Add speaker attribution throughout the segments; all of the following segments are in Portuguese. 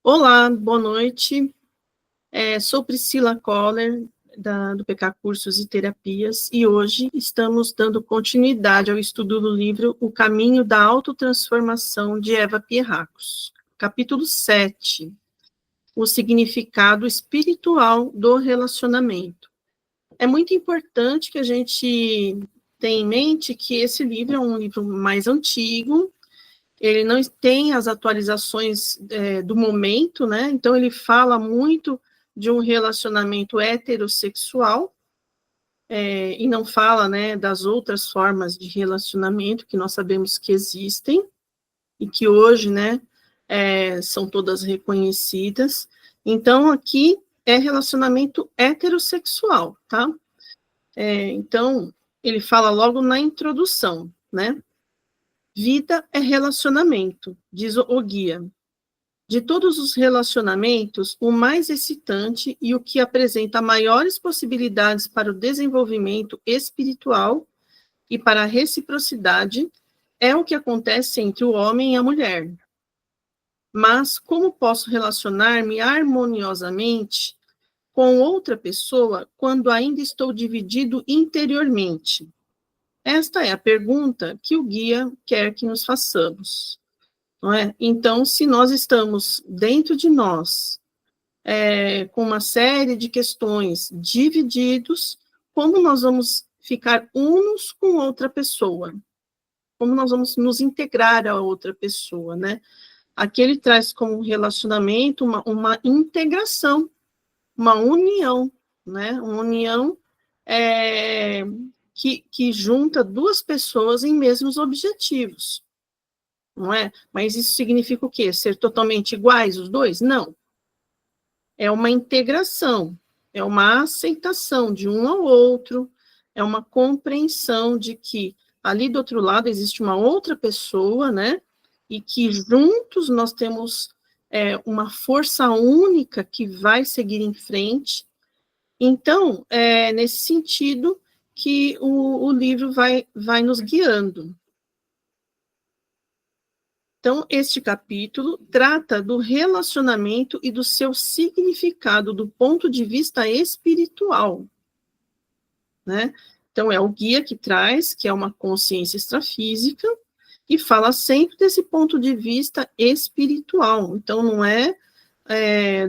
Speaker 1: Olá, boa noite. Sou Priscila Coller, do PK Cursos e Terapias, e hoje estamos dando continuidade ao estudo do livro O Caminho da Autotransformação, de Eva Pierrakos. Capítulo 7, o significado espiritual do relacionamento. É muito importante que a gente tenha em mente que esse livro é um livro mais antigo, ele não tem as atualizações do momento, né? Então ele fala muito de um relacionamento heterossexual, e não fala, né, das outras formas de relacionamento que nós sabemos que existem e que hoje, né, são todas reconhecidas. Então aqui é relacionamento heterossexual, tá? Então ele fala logo na introdução, né? Vida é relacionamento, diz o guia. De todos os relacionamentos, o mais excitante e o que apresenta maiores possibilidades para o desenvolvimento espiritual e para a reciprocidade é o que acontece entre o homem e a mulher. Mas como posso relacionar-me harmoniosamente com outra pessoa quando ainda estou dividido interiormente? Esta é a pergunta que o guia quer que nos façamos. Não é? Então, se nós estamos dentro de nós, com uma série de questões divididos, como nós vamos ficar uns com outra pessoa? Como nós vamos nos integrar a outra pessoa, né? Aqui ele traz como relacionamento uma integração, uma união, né? Uma união que junta duas pessoas em mesmos objetivos. Não é? Mas isso significa o quê? Ser totalmente iguais os dois? Não. É uma integração, é uma aceitação de um ao outro, é uma compreensão de que ali do outro lado existe uma outra pessoa, né? E que juntos nós temos uma força única que vai seguir em frente. Então, é nesse sentido que o livro vai nos guiando. Então, este capítulo trata do relacionamento e do seu significado do ponto de vista espiritual, né? Então, é o guia que traz, que é uma consciência extrafísica, e fala sempre desse ponto de vista espiritual. Então, não é,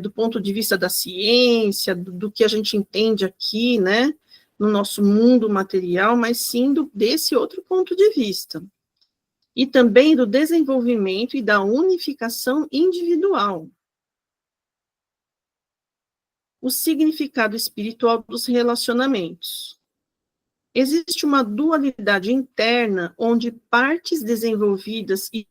Speaker 1: do ponto de vista da ciência, do que a gente entende aqui, né, no nosso mundo material, mas sim desse outro ponto de vista. E também do desenvolvimento e da unificação individual. O significado espiritual dos relacionamentos. Existe uma dualidade interna onde partes desenvolvidas e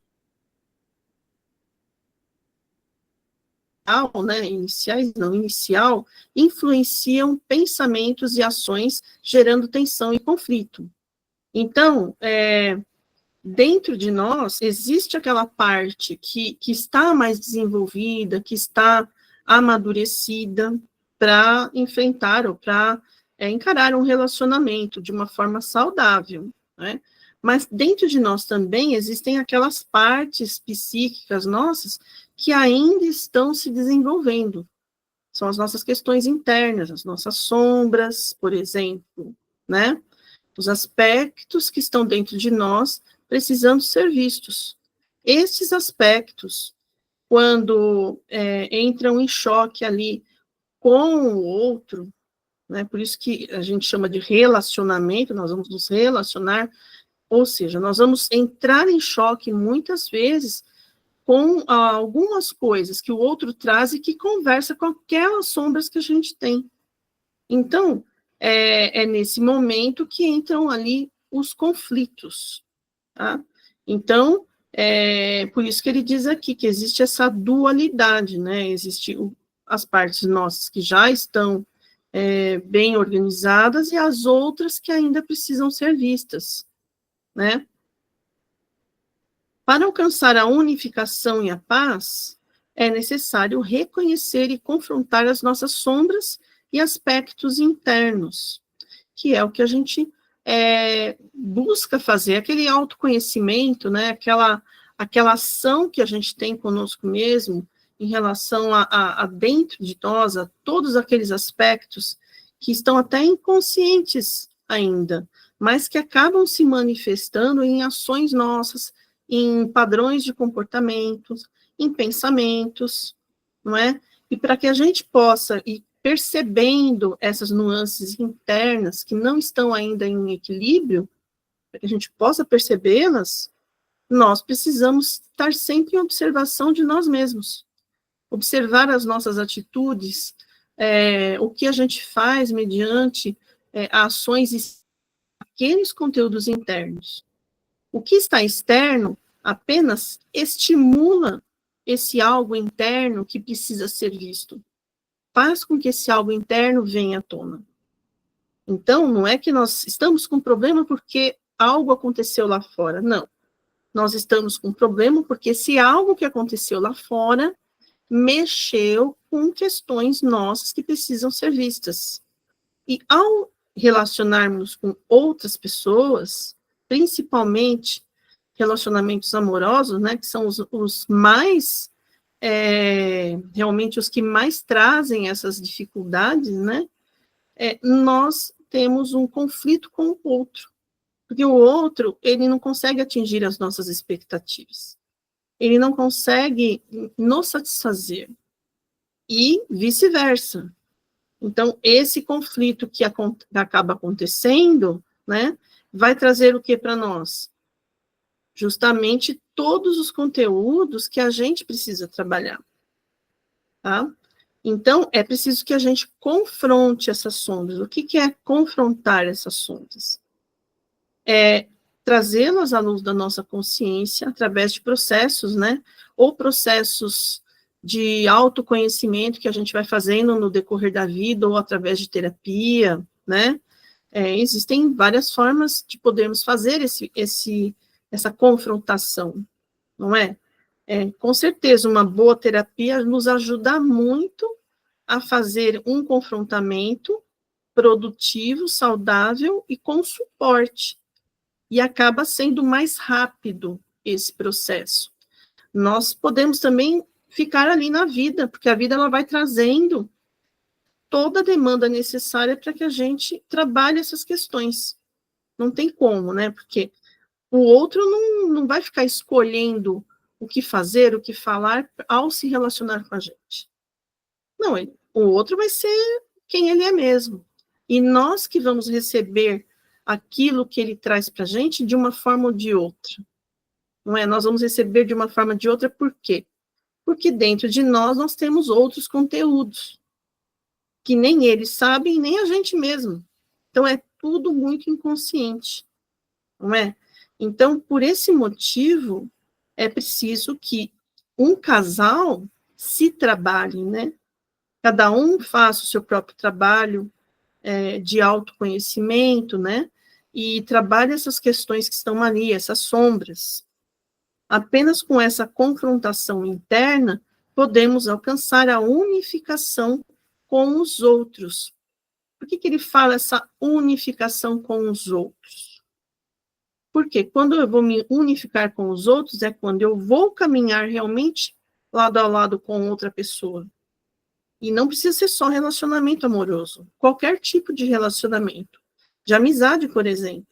Speaker 1: inicial, influenciam pensamentos e ações, gerando tensão e conflito. Então, dentro de nós, existe aquela parte que está mais desenvolvida, que está amadurecida para enfrentar ou para encarar um relacionamento de uma forma saudável, né? Mas dentro de nós também existem aquelas partes psíquicas nossas que ainda estão se desenvolvendo. São as nossas questões internas, as nossas sombras, por exemplo, né? Os aspectos que estão dentro de nós precisando ser vistos. Esses aspectos, quando entram em choque ali com o outro, né, por isso que a gente chama de relacionamento, nós vamos nos relacionar, ou seja, nós vamos entrar em choque muitas vezes com algumas coisas que o outro traz e que conversa com aquelas sombras que a gente tem. Então, é nesse momento que entram ali os conflitos, tá? Então, por isso que ele diz aqui que existe essa dualidade, né? Existe as partes nossas que já estão bem organizadas e as outras que ainda precisam ser vistas, né? Para alcançar a unificação e a paz, é necessário reconhecer e confrontar as nossas sombras e aspectos internos, que é o que a gente busca fazer, aquele autoconhecimento, né, aquela ação que a gente tem conosco mesmo, em relação a dentro de nós, a todos aqueles aspectos que estão até inconscientes ainda, mas que acabam se manifestando em ações nossas, em padrões de comportamentos, em pensamentos, não é? E para que a gente possa ir percebendo essas nuances internas que não estão ainda em equilíbrio, para que a gente possa percebê-las, nós precisamos estar sempre em observação de nós mesmos, observar as nossas atitudes, o que a gente faz mediante ações, aqueles conteúdos internos. O que está externo apenas estimula esse algo interno que precisa ser visto, faz com que esse algo interno venha à tona. Então, não é que nós estamos com problema porque algo aconteceu lá fora, não. Nós estamos com problema porque esse algo que aconteceu lá fora mexeu com questões nossas que precisam ser vistas. E ao relacionarmos com outras pessoas, principalmente relacionamentos amorosos, né, que são os mais, realmente os que mais trazem essas dificuldades, né, nós temos um conflito com o outro, porque o outro, ele não consegue atingir as nossas expectativas, ele não consegue nos satisfazer, e vice-versa. Então, esse conflito que acaba acontecendo, né, vai trazer o que para nós? Justamente todos os conteúdos que a gente precisa trabalhar, tá? Então, é preciso que a gente confronte essas sombras. O que é confrontar essas sombras? É trazê-las à luz da nossa consciência através de processos, né? Ou processos de autoconhecimento que a gente vai fazendo no decorrer da vida, ou através de terapia, né? Existem várias formas de podermos fazer essa confrontação, não é? Com certeza, uma boa terapia nos ajuda muito a fazer um confrontamento produtivo, saudável e com suporte, e acaba sendo mais rápido esse processo. Nós podemos também ficar ali na vida, porque a vida ela vai trazendo toda a demanda necessária para que a gente trabalhe essas questões. Não tem como, né? Porque o outro não vai ficar escolhendo o que fazer, o que falar ao se relacionar com a gente. Não, o outro vai ser quem ele é mesmo. E nós que vamos receber aquilo que ele traz para a gente de uma forma ou de outra. Não é? Nós vamos receber de uma forma ou de outra, por quê? Porque dentro de nós temos outros conteúdos, que nem eles sabem, nem a gente mesmo. Então, é tudo muito inconsciente, não é? Então, por esse motivo, é preciso que um casal se trabalhe, né? Cada um faça o seu próprio trabalho de autoconhecimento, né? E trabalhe essas questões que estão ali, essas sombras. Apenas com essa confrontação interna, podemos alcançar a unificação com os outros. Por que ele fala essa unificação com os outros? Porque quando eu vou me unificar com os outros, é quando eu vou caminhar realmente lado a lado com outra pessoa. E não precisa ser só relacionamento amoroso, qualquer tipo de relacionamento, de amizade, por exemplo.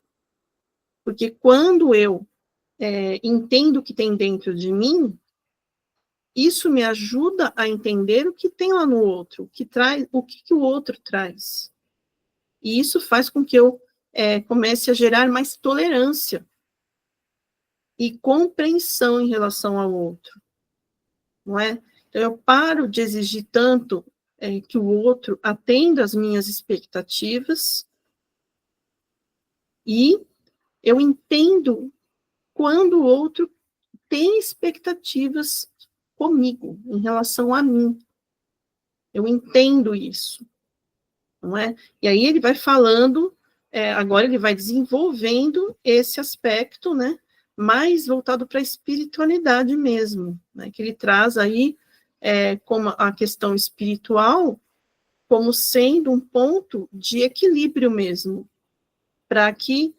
Speaker 1: Porque quando eu entendo o que tem dentro de mim, isso me ajuda a entender o que tem lá no outro, o que o outro traz. E isso faz com que eu comece a gerar mais tolerância e compreensão em relação ao outro, não é? Então, eu paro de exigir tanto que o outro atenda às minhas expectativas e eu entendo quando o outro tem expectativas comigo, em relação a mim. Eu entendo isso, não é? E aí ele vai falando, agora ele vai desenvolvendo esse aspecto, né, mais voltado para a espiritualidade mesmo, né, que ele traz aí como a questão espiritual como sendo um ponto de equilíbrio mesmo, para que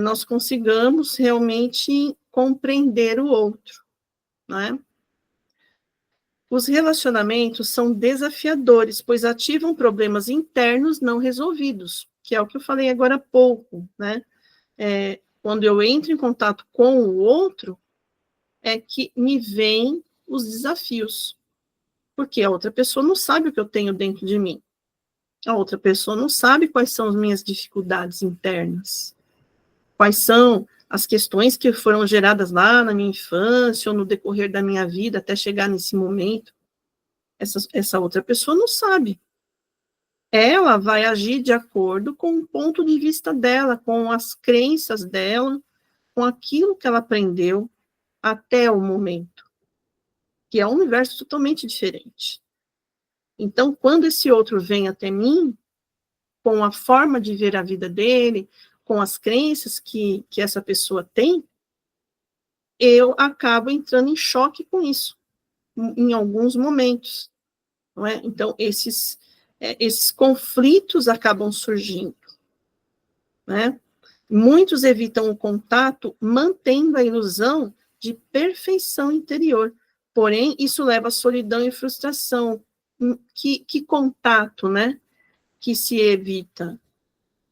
Speaker 1: nós consigamos realmente compreender o outro, né? Os relacionamentos são desafiadores, pois ativam problemas internos não resolvidos, que é o que eu falei agora há pouco, né? Quando eu entro em contato com o outro, é que me vêm os desafios, porque a outra pessoa não sabe o que eu tenho dentro de mim. A outra pessoa não sabe quais são as minhas dificuldades internas, quais são as questões que foram geradas lá na minha infância ou no decorrer da minha vida até chegar nesse momento. Essa outra pessoa não sabe. Ela vai agir de acordo com o ponto de vista dela, com as crenças dela, com aquilo que ela aprendeu até o momento, que é um universo totalmente diferente. Então, quando esse outro vem até mim, com a forma de ver a vida dele, com as crenças que essa pessoa tem, eu acabo entrando em choque com isso, em alguns momentos. Não é? Então, esses conflitos acabam surgindo. Né? Muitos evitam o contato, mantendo a ilusão de perfeição interior. Porém, isso leva à solidão e frustração. Que contato, né? Que se evita?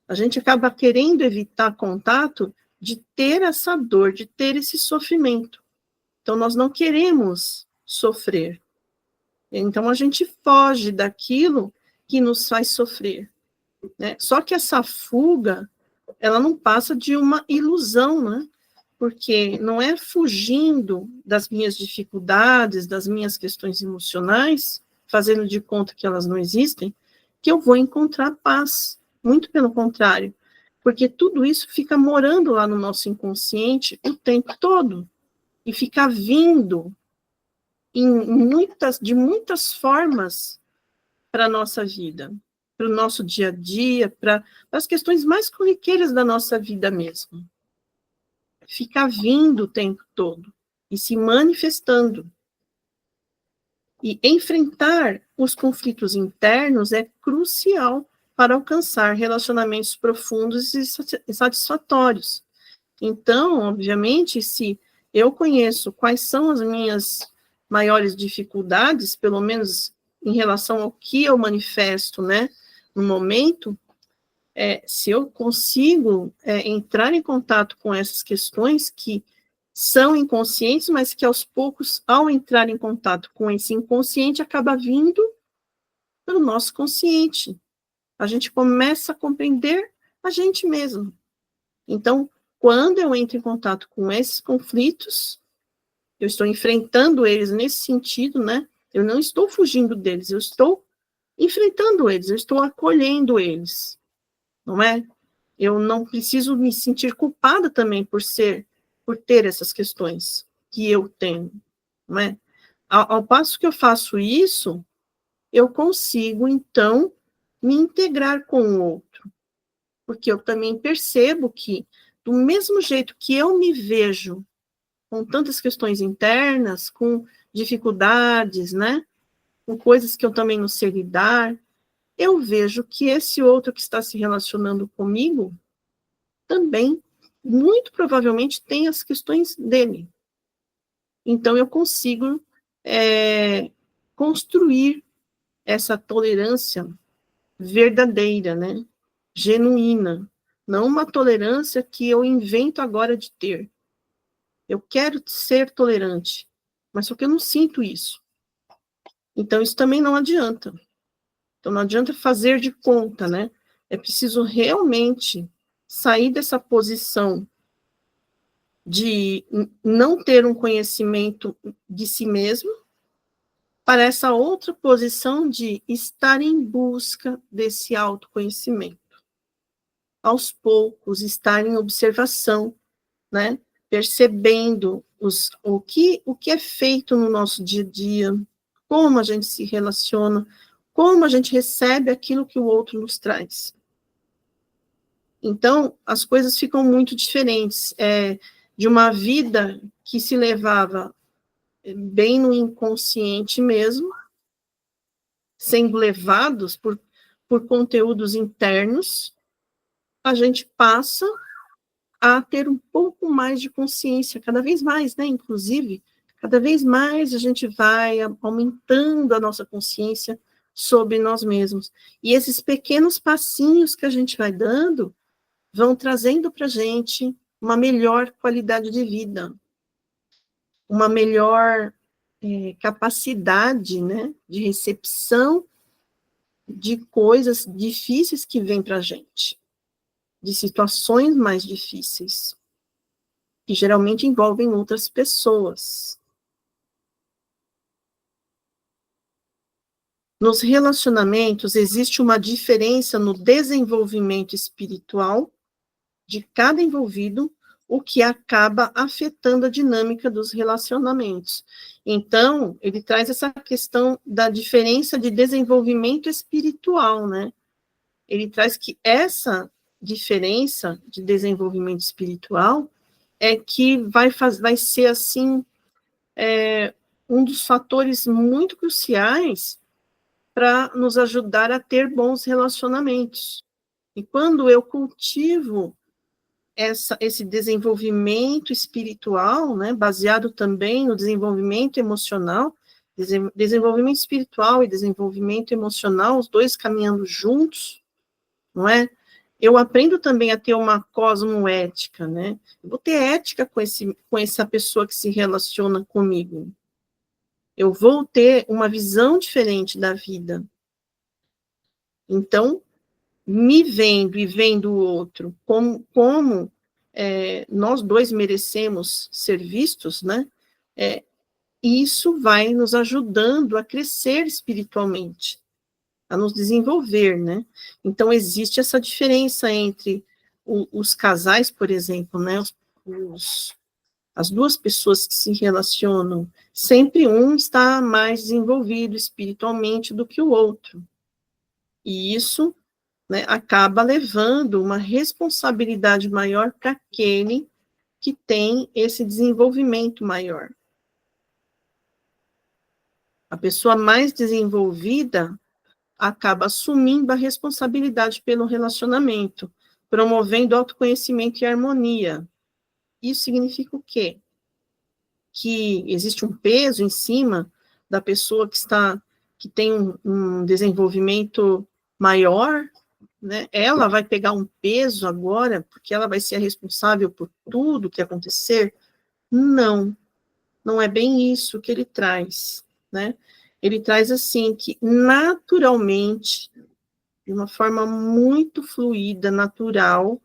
Speaker 1: A gente acaba querendo evitar contato de ter essa dor, de ter esse sofrimento. Então, nós não queremos sofrer. Então, a gente foge daquilo que nos faz sofrer. Né? Só que essa fuga, ela não passa de uma ilusão, né? Porque não é fugindo das minhas dificuldades, das minhas questões emocionais, fazendo de conta que elas não existem, que eu vou encontrar paz. Muito pelo contrário. Porque tudo isso fica morando lá no nosso inconsciente o tempo todo. E fica vindo de muitas formas para a nossa vida, para o nosso dia a dia, para as questões mais corriqueiras da nossa vida mesmo. Fica vindo o tempo todo e se manifestando. E enfrentar os conflitos internos é crucial para alcançar relacionamentos profundos e satisfatórios. Então, obviamente, se eu conheço quais são as minhas maiores dificuldades, pelo menos em relação ao que eu manifesto, né, no momento, se eu consigo entrar em contato com essas questões que são inconscientes, mas que aos poucos, ao entrar em contato com esse inconsciente, acaba vindo pelo nosso consciente. A gente começa a compreender a gente mesmo. Então, quando eu entro em contato com esses conflitos, eu estou enfrentando eles nesse sentido, né? Eu não estou fugindo deles, eu estou enfrentando eles, eu estou acolhendo eles, não é? Eu não preciso me sentir culpada também por ter essas questões que eu tenho, não é? Ao passo que eu faço isso, eu consigo, então, me integrar com o outro, porque eu também percebo que, do mesmo jeito que eu me vejo com tantas questões internas, com dificuldades, né, com coisas que eu também não sei lidar, eu vejo que esse outro que está se relacionando comigo também, muito provavelmente, tem as questões dele. Então, eu consigo construir essa tolerância verdadeira, né? Genuína. Não uma tolerância que eu invento agora de ter. Eu quero ser tolerante, mas só que eu não sinto isso. Então, isso também não adianta. Então, não adianta fazer de conta, né? É preciso realmente sair dessa posição de não ter um conhecimento de si mesmo para essa outra posição de estar em busca desse autoconhecimento. Aos poucos, estar em observação, né? Percebendo o que é feito no nosso dia a dia, como a gente se relaciona, como a gente recebe aquilo que o outro nos traz. Então, as coisas ficam muito diferentes. De uma vida que se levava bem no inconsciente mesmo, sendo levados por conteúdos internos, a gente passa a ter um pouco mais de consciência, cada vez mais, né? Inclusive, Cada vez mais a gente vai aumentando a nossa consciência sobre nós mesmos. E esses pequenos passinhos que a gente vai dando vão trazendo para a gente uma melhor qualidade de vida, uma melhor capacidade, né, de recepção de coisas difíceis que vêm para a gente, de situações mais difíceis, que geralmente envolvem outras pessoas. Nos relacionamentos, existe uma diferença no desenvolvimento espiritual de cada envolvido, o que acaba afetando a dinâmica dos relacionamentos. Então, ele traz essa questão da diferença de desenvolvimento espiritual, né? Ele traz que essa diferença de desenvolvimento espiritual é que vai ser, assim, um dos fatores muito cruciais para nos ajudar a ter bons relacionamentos. E quando eu cultivo esse desenvolvimento espiritual, né, baseado também no desenvolvimento emocional, desenvolvimento espiritual e desenvolvimento emocional, os dois caminhando juntos, não é? Eu aprendo também a ter uma cosmoética, né? Eu vou ter ética com essa pessoa que se relaciona comigo. Eu vou ter uma visão diferente da vida. Então, me vendo e vendo o outro como nós dois merecemos ser vistos, né? Isso vai nos ajudando a crescer espiritualmente, a nos desenvolver, né? Então, existe essa diferença entre os casais, por exemplo, né? As duas pessoas que se relacionam, sempre um está mais desenvolvido espiritualmente do que o outro. E isso, né, acaba levando uma responsabilidade maior para aquele que tem esse desenvolvimento maior. A pessoa mais desenvolvida acaba assumindo a responsabilidade pelo relacionamento, promovendo autoconhecimento e harmonia. Isso significa o quê? Que existe um peso em cima da pessoa que tem um desenvolvimento maior, né? Ela vai pegar um peso agora, porque ela vai ser a responsável por tudo que acontecer? Não, não é bem isso que ele traz, né? Ele traz assim, que naturalmente, de uma forma muito fluida, natural,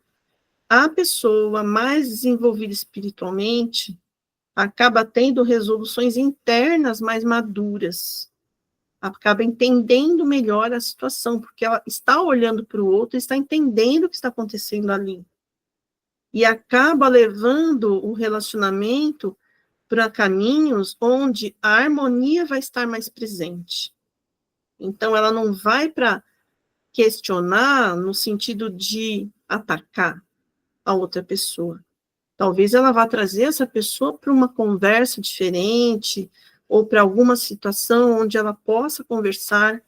Speaker 1: a pessoa mais desenvolvida espiritualmente acaba tendo resoluções internas mais maduras, acaba entendendo melhor a situação, porque ela está olhando para o outro, está entendendo o que está acontecendo ali. E acaba levando o relacionamento para caminhos onde a harmonia vai estar mais presente. Então, ela não vai para questionar no sentido de atacar a outra pessoa. Talvez ela vá trazer essa pessoa para uma conversa diferente, ou para alguma situação onde ela possa conversar,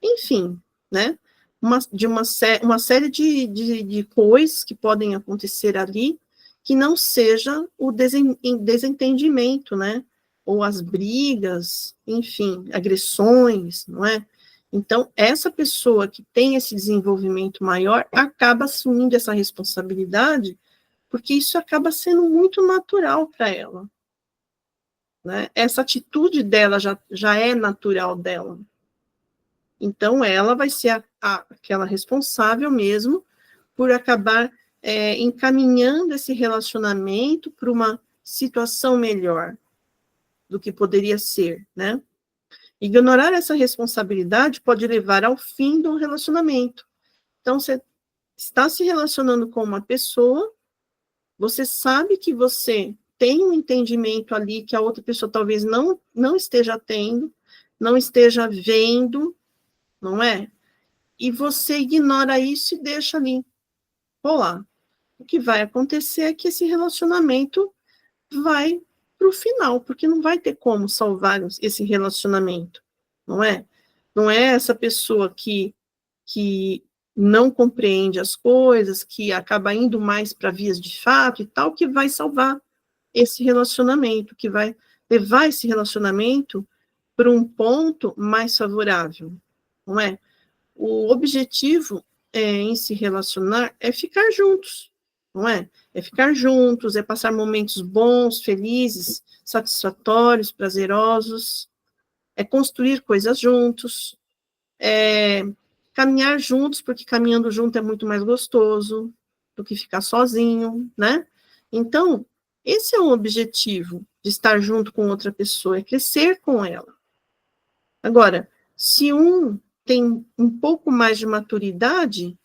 Speaker 1: enfim, né? Uma série de coisas que podem acontecer ali, que não seja o desentendimento, né? Ou as brigas, enfim, agressões, não é? Então, essa pessoa que tem esse desenvolvimento maior acaba assumindo essa responsabilidade, porque isso acaba sendo muito natural para ela, né? Essa atitude dela já é natural dela. Então, ela vai ser aquela responsável mesmo por acabar encaminhando esse relacionamento para uma situação melhor do que poderia ser, né? Ignorar essa responsabilidade pode levar ao fim do relacionamento. Então, você está se relacionando com uma pessoa, você sabe que você tem um entendimento ali que a outra pessoa talvez não esteja tendo, não esteja vendo, não é? E você ignora isso e deixa ali rolar. O que vai acontecer é que esse relacionamento vai para o final, porque não vai ter como salvar esse relacionamento, não é? Não é essa pessoa que não compreende as coisas, que acaba indo mais para vias de fato e tal, que vai salvar esse relacionamento, que vai levar esse relacionamento para um ponto mais favorável, não é? O objetivo em se relacionar é ficar juntos, não é? É ficar juntos, é passar momentos bons, felizes, satisfatórios, prazerosos, é construir coisas juntos, é caminhar juntos, porque caminhando junto é muito mais gostoso do que ficar sozinho, né? Então, esse é o objetivo de estar junto com outra pessoa, é crescer com ela. Agora, se um tem um pouco mais de maturidade,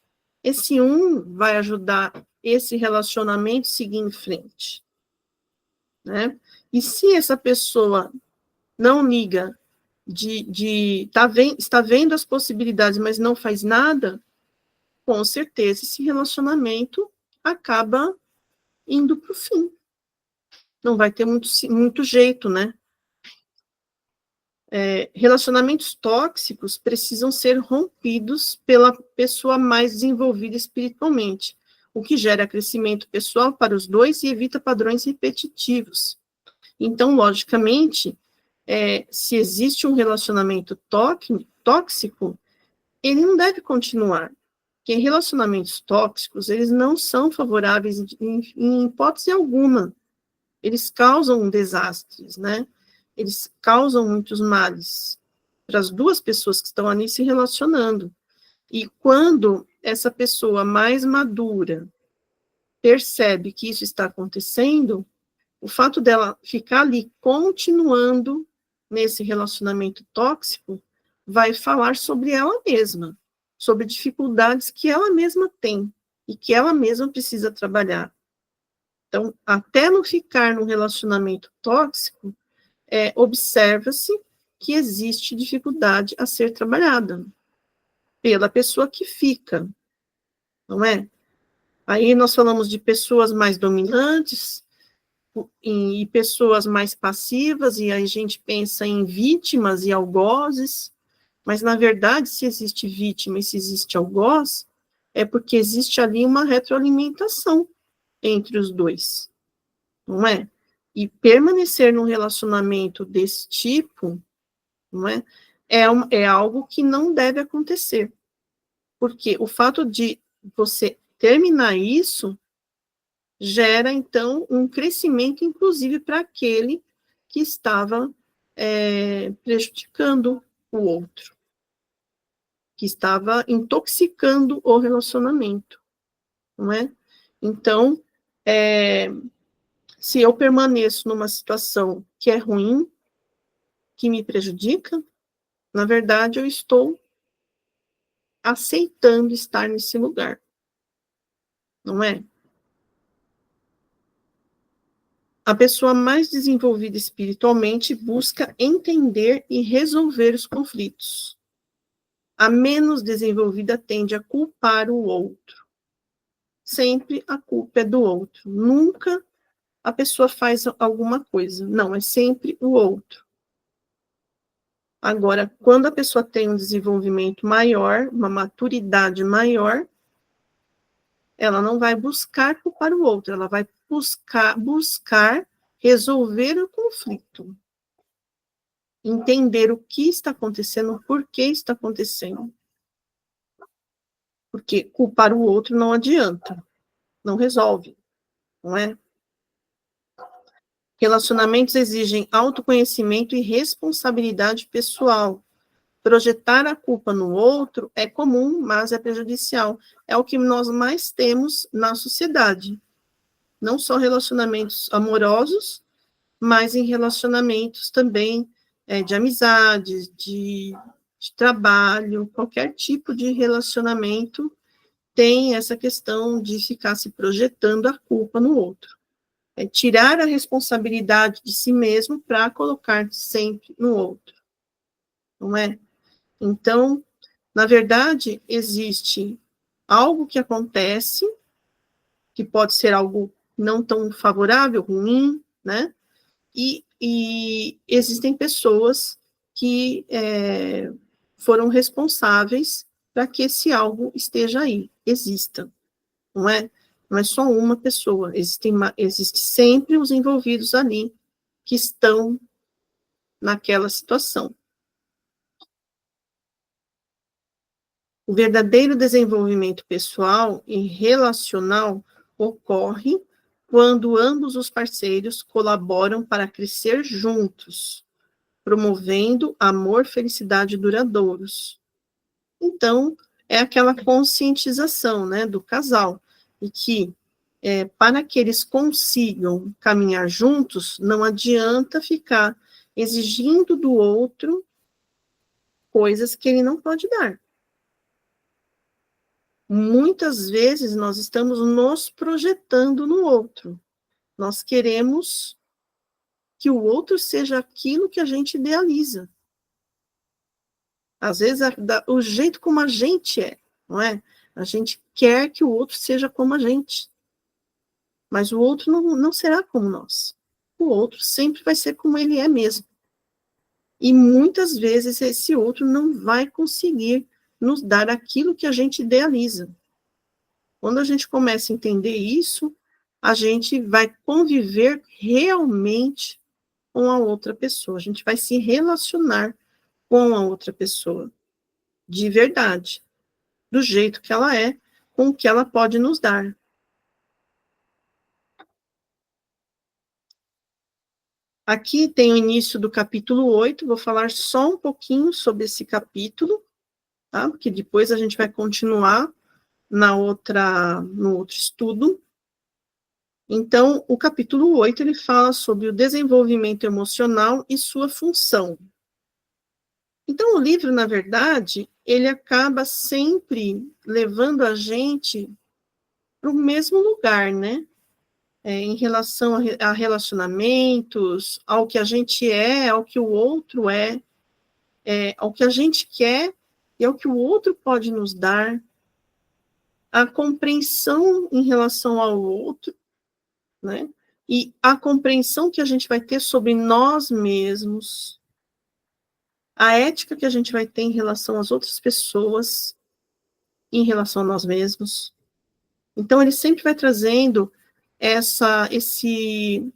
Speaker 1: esse um vai ajudar esse relacionamento a seguir em frente, né? E se essa pessoa não liga está vendo as possibilidades, mas não faz nada, com certeza esse relacionamento acaba indo para o fim. Não vai ter muito jeito, né? Relacionamentos tóxicos precisam ser rompidos pela pessoa mais desenvolvida espiritualmente, o que gera crescimento pessoal para os dois e evita padrões repetitivos. Então, logicamente, se existe um relacionamento tóxico, ele não deve continuar. Porque relacionamentos tóxicos, eles não são favoráveis em hipótese alguma. Eles causam desastres, né? Eles causam muitos males para as duas pessoas que estão ali se relacionando. E quando essa pessoa mais madura percebe que isso está acontecendo, o fato dela ficar ali continuando nesse relacionamento tóxico vai falar sobre ela mesma, sobre dificuldades que ela mesma tem e que ela mesma precisa trabalhar. Então, até não ficar num relacionamento tóxico, observa-se que existe dificuldade a ser trabalhada pela pessoa que fica, não é? Aí nós falamos de pessoas mais dominantes e pessoas mais passivas, e aí a gente pensa em vítimas e algozes, mas na verdade, se existe vítima e se existe algoz, é porque existe ali uma retroalimentação entre os dois, não é? E permanecer num relacionamento desse tipo, não é? É algo que não deve acontecer. Porque o fato de você terminar isso gera, então, um crescimento, inclusive, para aquele que estava prejudicando o outro, que estava intoxicando o relacionamento, não é? Então, se eu permaneço numa situação que é ruim, que me prejudica, na verdade, eu estou aceitando estar nesse lugar, não é? A pessoa mais desenvolvida espiritualmente busca entender e resolver os conflitos. A menos desenvolvida tende a culpar o outro. Sempre a culpa é do outro. Nunca a pessoa faz alguma coisa. Não, é sempre o outro. Agora, quando a pessoa tem um desenvolvimento maior, uma maturidade maior, ela não vai buscar culpar o outro, ela vai buscar resolver o conflito. Entender o que está acontecendo, por que está acontecendo. Porque culpar o outro não adianta, não resolve, não é? Relacionamentos exigem autoconhecimento e responsabilidade pessoal. Projetar a culpa no outro é comum, mas é prejudicial. É o que nós mais temos na sociedade. Não só relacionamentos amorosos, mas em relacionamentos também de amizade, de trabalho, qualquer tipo de relacionamento tem essa questão de ficar se projetando a culpa no outro. É tirar a responsabilidade de si mesmo para colocar sempre no outro, não é? Então, na verdade, existe algo que acontece, que pode ser algo não tão favorável, ruim, né? E existem pessoas que foram responsáveis para que esse algo esteja aí, exista, não é? Não é só uma pessoa, existe sempre os envolvidos ali que estão naquela situação. O verdadeiro desenvolvimento pessoal e relacional ocorre quando ambos os parceiros colaboram para crescer juntos, promovendo amor, felicidade duradouros. Então, é aquela conscientização, né, do casal, e que para que eles consigam caminhar juntos, não adianta ficar exigindo do outro coisas que ele não pode dar. Muitas vezes nós estamos nos projetando no outro. Nós queremos que o outro seja aquilo que a gente idealiza. Às vezes, o jeito como a gente é, não é? A gente quer que o outro seja como a gente. Mas o outro não será como nós. O outro sempre vai ser como ele é mesmo. E muitas vezes esse outro não vai conseguir nos dar aquilo que a gente idealiza. Quando a gente começa a entender isso, a gente vai conviver realmente com a outra pessoa. A gente vai se relacionar com a outra pessoa, de verdade, do jeito que ela é, com o que ela pode nos dar. Aqui tem o início do capítulo 8, vou falar só um pouquinho sobre esse capítulo, tá? Porque depois a gente vai continuar no outro estudo. Então, o capítulo 8, ele fala sobre o desenvolvimento emocional e sua função. Então, o livro, na verdade, ele acaba sempre levando a gente para o mesmo lugar, né? Em relação a relacionamentos, ao que a gente é, ao que o outro é, ao que a gente quer e ao que o outro pode nos dar, a compreensão em relação ao outro, né? E a compreensão que a gente vai ter sobre nós mesmos, a ética que a gente vai ter em relação às outras pessoas, em relação a nós mesmos. Então, ele sempre vai trazendo esse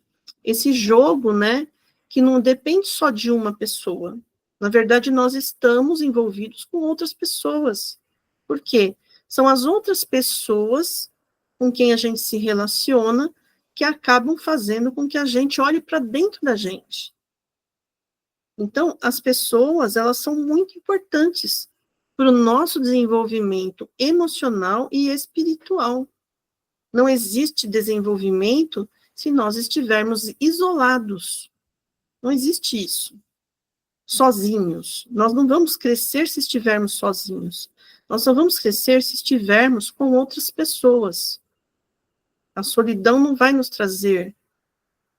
Speaker 1: jogo, né, que não depende só de uma pessoa. Na verdade, nós estamos envolvidos com outras pessoas. Por quê? São as outras pessoas com quem a gente se relaciona que acabam fazendo com que a gente olhe para dentro da gente. Então, as pessoas, elas são muito importantes para o nosso desenvolvimento emocional e espiritual. Não existe desenvolvimento se nós estivermos isolados. Não existe isso. Sozinhos. Nós não vamos crescer se estivermos sozinhos. Nós só vamos crescer se estivermos com outras pessoas. A solidão não vai nos trazer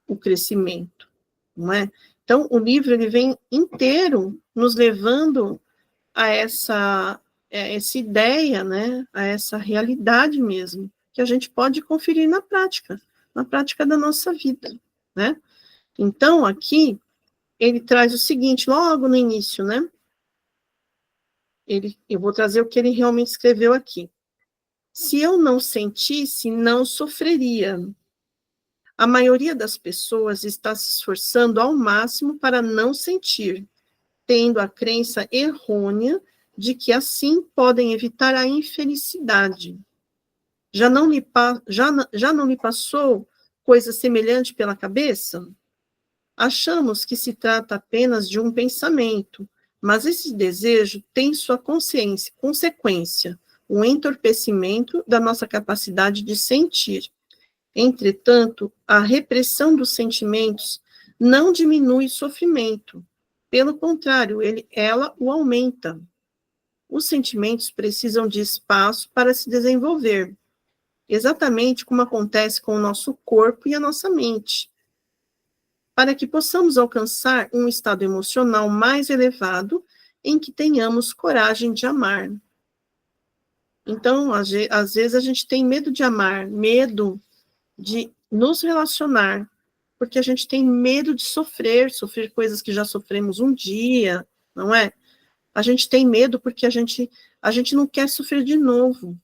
Speaker 1: o crescimento, não é? Então, o livro ele vem inteiro nos levando a essa ideia, né? A essa realidade mesmo, que a gente pode conferir na prática da nossa vida, né? Então, aqui, ele traz o seguinte, logo no início, né? Eu vou trazer o que ele realmente escreveu aqui. Se eu não sentisse, não sofreria. A maioria das pessoas está se esforçando ao máximo para não sentir, tendo a crença errônea de que assim podem evitar a infelicidade. Já não lhe passou coisa semelhante pela cabeça? Achamos que se trata apenas de um pensamento, mas esse desejo tem sua consequência, o entorpecimento da nossa capacidade de sentir. Entretanto, a repressão dos sentimentos não diminui o sofrimento. Pelo contrário, ela o aumenta. Os sentimentos precisam de espaço para se desenvolver, exatamente como acontece com o nosso corpo e a nossa mente. Para que possamos alcançar um estado emocional mais elevado, em que tenhamos coragem de amar. Então, às vezes a gente tem medo de amar, medo de nos relacionar, porque a gente tem medo de sofrer coisas que já sofremos um dia, não é? A gente tem medo porque a gente não quer sofrer de novo.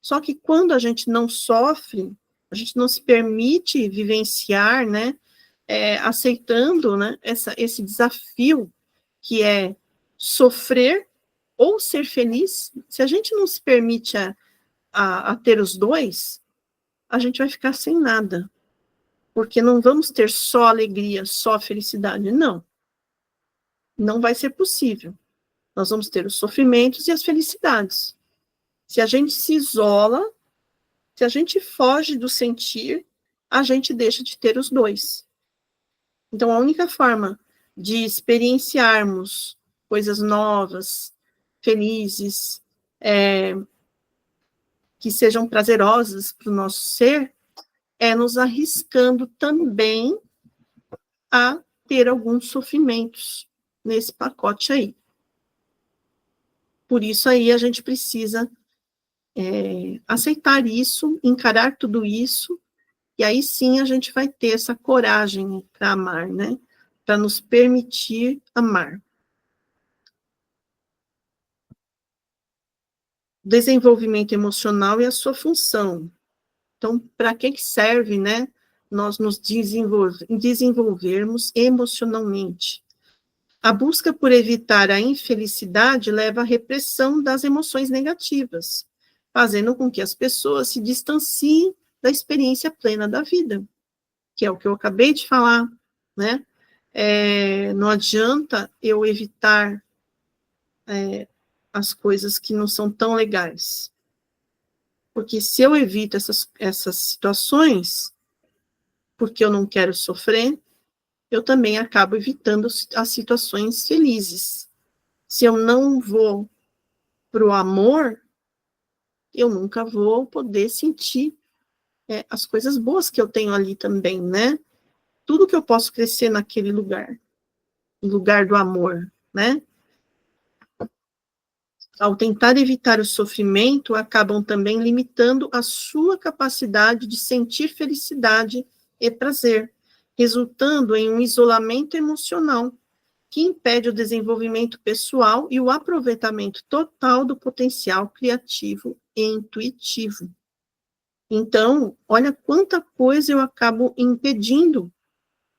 Speaker 1: Só que quando a gente não sofre, a gente não se permite vivenciar, né, aceitando, né, esse desafio que é sofrer ou ser feliz. Se a gente não se permite a ter os dois, a gente vai ficar sem nada, porque não vamos ter só alegria, só felicidade, não vai ser possível. Nós vamos ter os sofrimentos e as felicidades. Se a gente se isola, se a gente foge do sentir, a gente deixa de ter os dois. Então, a única forma de experienciarmos coisas novas, felizes, que sejam prazerosas para o nosso ser, é nos arriscando também a ter alguns sofrimentos nesse pacote aí. Por isso aí a gente precisa aceitar isso, encarar tudo isso, e aí sim a gente vai ter essa coragem para amar, né? Para nos permitir amar. Desenvolvimento emocional e a sua função. Então, para que serve, né? Nós nos desenvolvermos emocionalmente. A busca por evitar a infelicidade leva à repressão das emoções negativas, fazendo com que as pessoas se distanciem da experiência plena da vida, que é o que eu acabei de falar, né? Não adianta eu evitar as coisas que não são tão legais, porque se eu evito essas situações, porque eu não quero sofrer, eu também acabo evitando as situações felizes. Se eu não vou para o amor, eu nunca vou poder sentir as coisas boas que eu tenho ali também, né? Tudo que eu posso crescer naquele lugar, no lugar do amor, né? Ao tentar evitar o sofrimento, acabam também limitando a sua capacidade de sentir felicidade e prazer, resultando em um isolamento emocional que impede o desenvolvimento pessoal e o aproveitamento total do potencial criativo e intuitivo. Então, olha quanta coisa eu acabo impedindo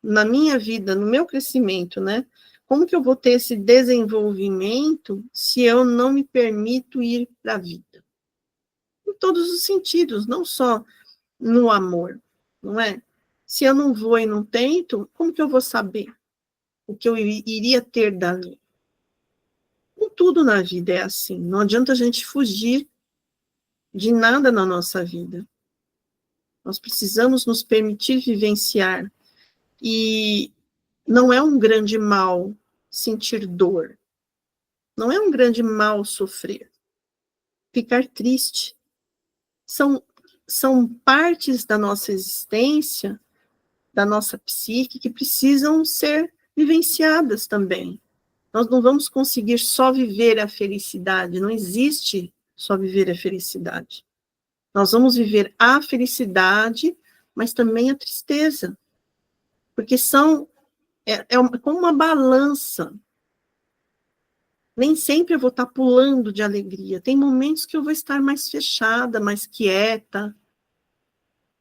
Speaker 1: na minha vida, no meu crescimento, né? Como que eu vou ter esse desenvolvimento se eu não me permito ir para a vida? Em todos os sentidos, não só no amor, não é? Se eu não vou e não tento, como que eu vou saber o que eu iria ter dali? Com tudo na vida é assim, não adianta a gente fugir de nada na nossa vida. Nós precisamos nos permitir vivenciar. E não é um grande mal sentir dor. Não é um grande mal sofrer. Ficar triste. São partes da nossa existência, da nossa psique, que precisam ser vivenciadas também. Nós não vamos conseguir só viver a felicidade. Não existe só viver a felicidade. Nós vamos viver a felicidade, mas também a tristeza. Porque como uma balança. Nem sempre eu vou estar pulando de alegria. Tem momentos que eu vou estar mais fechada, mais quieta.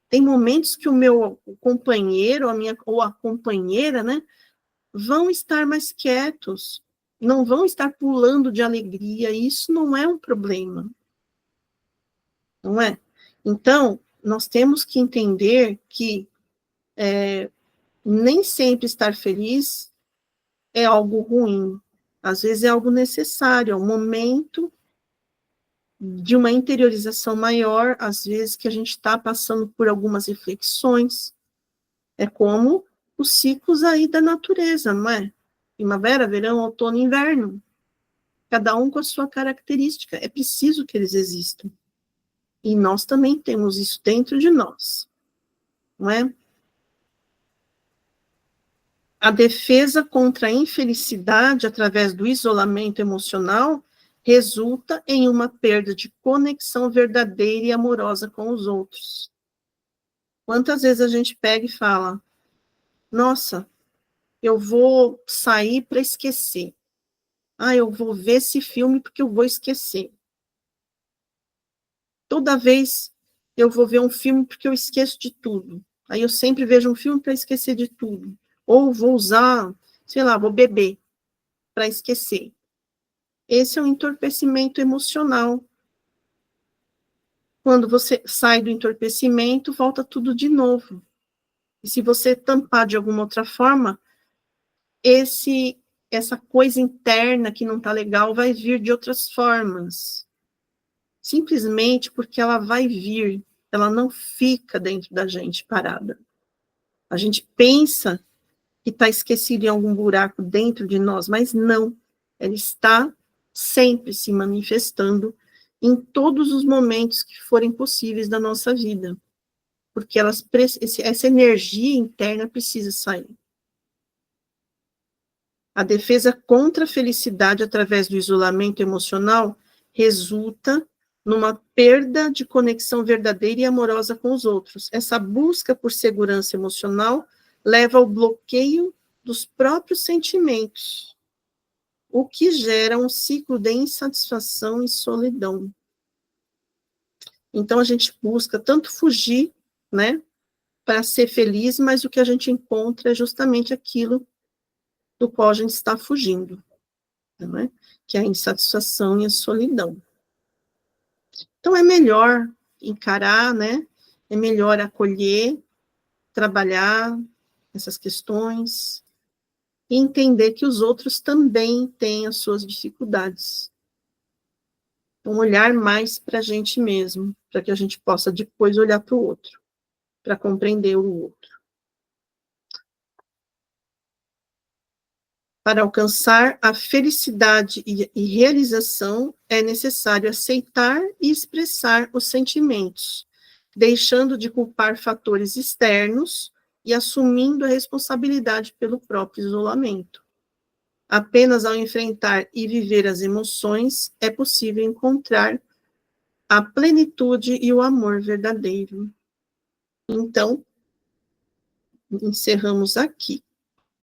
Speaker 1: Tem momentos que o meu companheiro, ou a companheira, né, vão estar mais quietos. Não vão estar pulando de alegria. Isso não é um problema. Não é? Então, nós temos que entender que nem sempre estar feliz é algo ruim. Às vezes é algo necessário, é um momento de uma interiorização maior, às vezes que a gente está passando por algumas reflexões. É como os ciclos aí da natureza, não é? Primavera, verão, outono e inverno. Cada um com a sua característica. É preciso que eles existam. E nós também temos isso dentro de nós, não é? A defesa contra a infelicidade através do isolamento emocional resulta em uma perda de conexão verdadeira e amorosa com os outros. Quantas vezes a gente pega e fala, nossa, eu vou sair para esquecer. Eu vou ver esse filme porque eu vou esquecer. Toda vez eu vou ver um filme porque eu esqueço de tudo. Aí eu sempre vejo um filme para esquecer de tudo. ou vou usar, sei lá, vou beber para esquecer. Esse é um entorpecimento emocional. Quando você sai do entorpecimento, volta tudo de novo. E se você tampar de alguma outra forma, essa coisa interna que não está legal vai vir de outras formas. Simplesmente porque ela vai vir, ela não fica dentro da gente parada. A gente pensa que está esquecido em algum buraco dentro de nós, mas não. Ela está sempre se manifestando em todos os momentos que forem possíveis da nossa vida. Porque essa energia interna precisa sair. A defesa contra a felicidade através do isolamento emocional resulta numa perda de conexão verdadeira e amorosa com os outros. Essa busca por segurança emocional leva ao bloqueio dos próprios sentimentos, o que gera um ciclo de insatisfação e solidão. Então a gente busca tanto fugir, né, para ser feliz, mas o que a gente encontra é justamente aquilo do qual a gente está fugindo, né? Que é a insatisfação e a solidão. Então é melhor encarar, né? É melhor acolher, trabalhar essas questões e entender que os outros também têm as suas dificuldades. Então olhar mais para a gente mesmo, para que a gente possa depois olhar para o outro, para compreender o outro. Para alcançar a felicidade e realização, é necessário aceitar e expressar os sentimentos, deixando de culpar fatores externos e assumindo a responsabilidade pelo próprio isolamento. Apenas ao enfrentar e viver as emoções é possível encontrar a plenitude e o amor verdadeiro. Então, encerramos aqui.